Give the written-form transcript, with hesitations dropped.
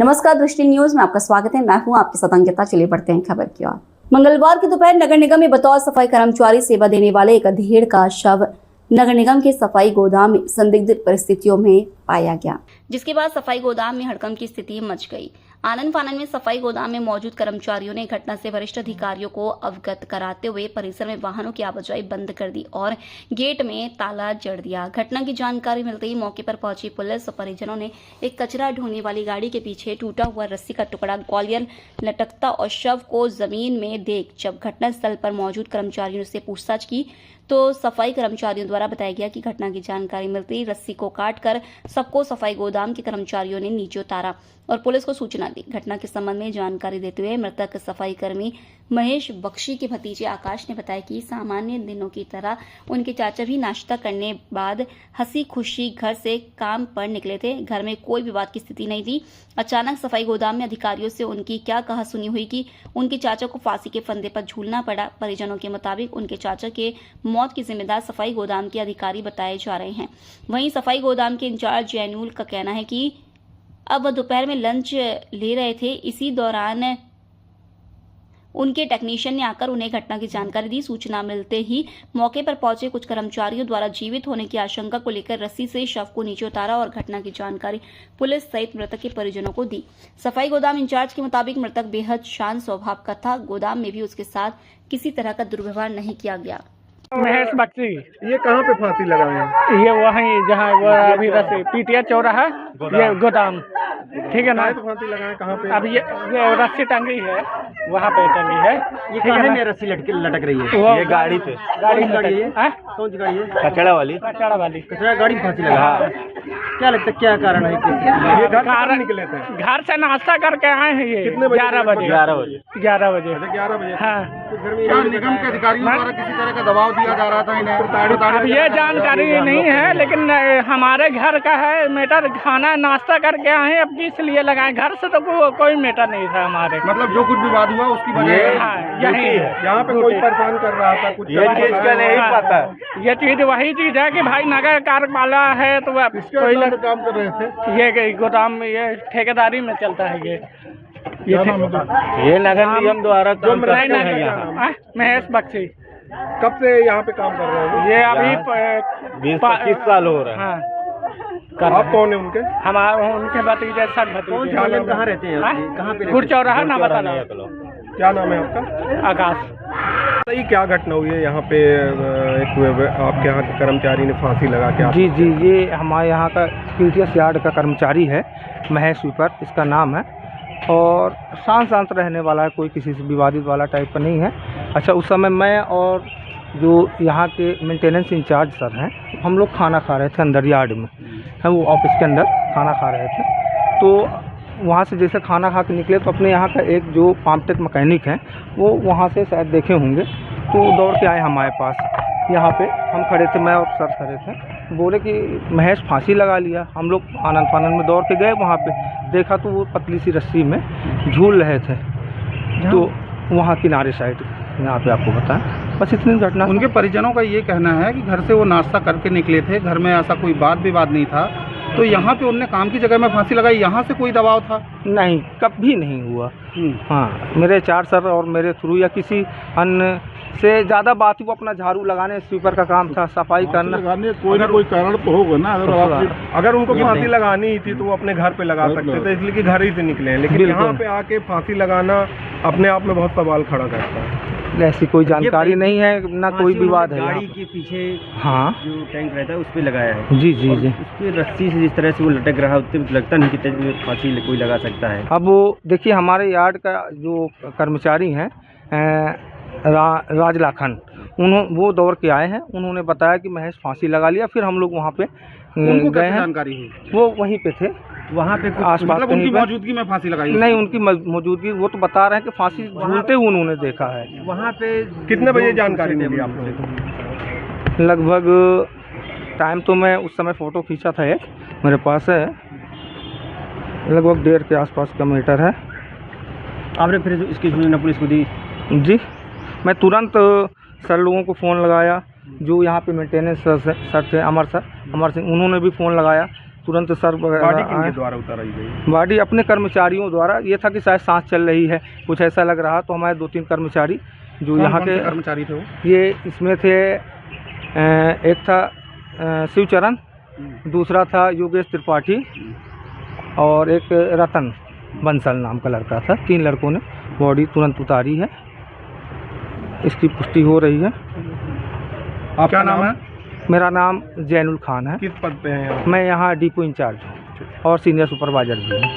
नमस्कार, दृष्टि न्यूज में आपका स्वागत है। मैं हूं आपके साथ अंकिता। चलिए बढ़ते हैं खबर की ओर। मंगलवार की दोपहर नगर निगम में बतौर सफाई कर्मचारी सेवा देने वाले एक अधेड़ का शव नगर निगम के सफाई गोदाम में संदिग्ध परिस्थितियों में पाया गया, जिसके बाद सफाई गोदाम में हड़कंप की स्थिति मच गई। आनन फानन में सफाई गोदाम में मौजूद कर्मचारियों ने घटना से वरिष्ठ अधिकारियों को अवगत कराते हुए परिसर में वाहनों की आवाजाही बंद कर दी और गेट में ताला जड़ दिया। घटना की जानकारी मिलते ही मौके पर पहुंची पुलिस और परिजनों ने एक कचरा ढोने वाली गाड़ी के पीछे टूटा हुआ रस्सी का टुकड़ा ग्वालियर लटकता और शव को जमीन में देख जब घटनास्थल पर मौजूद कर्मचारियों से पूछताछ की तो सफाई कर्मचारियों द्वारा बताया गया कि घटना की जानकारी मिलते ही रस्सी को काटकर सबको सफाई गोदाम के कर्मचारियों ने नीचे उतारा और पुलिस को सूचना दी। घटना के संबंध में जानकारी देते हुए मृतक सफाई कर्मी महेश बख्शी के भतीजे आकाश ने बताया कि सामान्य दिनों की तरह उनके चाचा भी नाश्ता करने बाद हंसी खुशी घर से काम पर निकले थे। घर में कोई विवाद की स्थिति नहीं थी। अचानक सफाई गोदाम में अधिकारियों से उनकी क्या कहासुनी हुई कि उनके चाचा को फांसी के फंदे पर झूलना पड़ा। परिजनों के मुताबिक उनके चाचा के मौत की जिम्मेदार सफाई गोदाम के अधिकारी बताए जा रहे हैं। वहीं सफाई गोदाम के इंचार्ज जैनुल का कहना है कि अब वह दोपहर में लंच ले रहे थे। इसी दौरान उनके टेक्नीशियन ने आकर उन्हें घटना की जानकारी दी। सूचना मिलते ही मौके पर पहुंचे कुछ कर्मचारियों द्वारा जीवित होने की आशंका को लेकर रस्सी से शव को नीचे उतारा और घटना की जानकारी पुलिस सहित मृतक के परिजनों को दी। सफाई गोदाम इंचार्ज के मुताबिक मृतक बेहद शांत स्वभाव का था। गोदाम में भी उसके साथ किसी तरह का दुर्व्यवहार नहीं किया गया। महेश बख्शी। ये कहाँ पे फांसी लगाए हैं? ये वहीं जहाँ वो अभी रस्सी पीटिया चौराहा ये गोदाम, ठीक है ना? पे फांसी लगाए कहाँ पे? अब ये रस्सी टंगी है, वहाँ पे टंगी है। ये कहाँ में रस्सी लटक रही है? वो ये गाड़ी पे गाड़ी गाड़ी है? हाँ? कौन सी गाड़ी है? कचड़ा वाली कचरा गाड़ी में फांसी लगा। क्या लगता है क्या कारण है? ये घर कहाँ निकले थे? घर से नाश्ता करके आए हैं ये। कितने बजे? 11 बजे। 11 बजे 11 बजे। 11 बजे। हाँ। क्या निगम के अधिकारियों द्वारा किसी तरह का दबाव दिया जा रहा था इन्हें? अब ये जानकारी नहीं है, लेकिन हमारे घर का है मैटर। खाना नाश्ता करके आए अब इसलिए लगाए। घर से तो कोई मैटर नहीं था हमारे। मतलब जो कुछ विवाद हुआ उसकी वजह हाँ, यही है। यहाँ पे कोई परेशान कर रहा था कुछ? ये चीज का नहीं पता। ये चीज वही चीज है कि भाई नगर कार्य वाला है तो कोई काम कर रहे थे। ये गोदाम में ये ठेकेदारी में चलता है। ये नगर निगम द्वारा काम करते हैं यहाँ। महेश बख्शी। कब से यहाँ पे काम कर रहे हैं? ये अभी 20-25 साल हो रहे हैं। हाँ। आप कौन है उनके? हमारे उनके भतीजे सब भतीजे। कहाँ रहते हैं? कहाँ पे? गुड़ चौराहा ना बताना। क्या नाम है आपका? आकाश। सही क्या घटना हुई है यहाँ पे? एक आपके यहाँ के कर्मचारी ने फांसी लगा के जी, ये हमारे यहाँ का पीटीएस यार्ड का कर्मचारी है, महेश स्वीपर इसका नाम है, और शांत रहने वाला है, कोई किसी से विवादित वाला टाइप का नहीं है। अच्छा, उस समय मैं और जो यहाँ के मेंटेनेंस इंचार्ज सर हैं, हम लोग खाना खा रहे थे अंदर यार्ड में। हम वो ऑफिस के अंदर खाना खा रहे थे, तो वहाँ से जैसे खाना खा के निकले तो अपने यहाँ का एक जो पाम्पटेक मैकेनिक हैं वो वहाँ से शायद देखे होंगे, तो दौड़ के आए हमारे पास। यहाँ पे हम खड़े थे, मैं और सर खड़े थे, बोले कि महेश फांसी लगा लिया। हम लोग आनन फानन में दौड़ के गए, वहाँ पे देखा तो वो पतली सी रस्सी में झूल रहे थे, तो वहाँ किनारे साइड यहाँ पे आपको बताएं। बस इतनी घटना। उनके परिजनों का ये कहना है कि घर से वो नाश्ता करके निकले थे, घर में ऐसा कोई वाद विवाद नहीं था, तो यहाँ पे उनने काम की जगह में फांसी लगाई। यहाँ से कोई दबाव था? नहीं, कभी नहीं हुआ। हाँ, मेरे चार सर और मेरे थ्रू या किसी अन्य से ज़्यादा बात ही, वो अपना झाड़ू लगाने स्वीपर का काम था, सफाई करना। कोई ना कोई कारण तो होगा ना। अगर उनको फांसी लगानी थी तो वो अपने घर पे लगा सकते थे, इसलिए कि घर ही से निकले हैं। लेकिन यहाँ पे आके फांसी लगाना अपने आप में बहुत सवाल खड़ा करता है। ऐसी कोई जानकारी नहीं है, ना कोई विवाद है। गाड़ी के पीछे हाँ, जो टैंक रहता है उस पे लगाया है। जी। उसकी रस्सी से जिस तरह से वो लटक रहा है उससे लगता नहीं कि फांसी कोई लगा सकता है। अब वो देखिए, हमारे यार्ड का जो कर्मचारी हैं राजलाखन, वो दौड़ के आए हैं, उन्होंने बताया कि महेश फांसी लगा लिया। फिर हम लोग वहाँ पे गए हैं। जानकारी हुई? वो वहीं पे थे, वहाँ पे आसपास। मतलब उनकी मौजूदगी में फांसी लगाई? नहीं, उनकी मौजूदगी, वो तो बता रहे हैं कि फांसी झूलते हुए उन्होंने देखा है। वहाँ पे कितने बजे जानकारी मिली आपको? लगभग टाइम तो मैं उस समय फ़ोटो खींचा था, एक मेरे पास है, लगभग 1:30 के आसपास का मीटर है। आपने फिर इसकी सूचना पुलिस को दी? जी, मैं तुरंत सर लोगों को फ़ोन लगाया, जो यहाँ पे मेंटेनेंस सर थे, अमर सिंह, उन्होंने भी फ़ोन लगाया। तुरंत सर बॉडी वगैरह किनके आए। द्वारा उतारी गई? बॉडी अपने कर्मचारियों द्वारा, ये था कि शायद सांस चल रही है, कुछ ऐसा लग रहा, तो हमारे 2-3 कर्मचारी जो यहाँ के कर्मचारी थे वो? ये इसमें थे, एक था शिवचरण, दूसरा था योगेश त्रिपाठी और एक रतन बंसल नाम का लड़का था। 3 लड़कों ने बॉडी तुरंत उतारी है, इसकी पुष्टि हो रही है। आप क्या नाम है? मेरा नाम जैनुल खान है। किस पद पे हैं यहाँ? मैं यहाँ डिपो इंचार्ज हूँ और सीनियर सुपरवाइजर भी हूँ।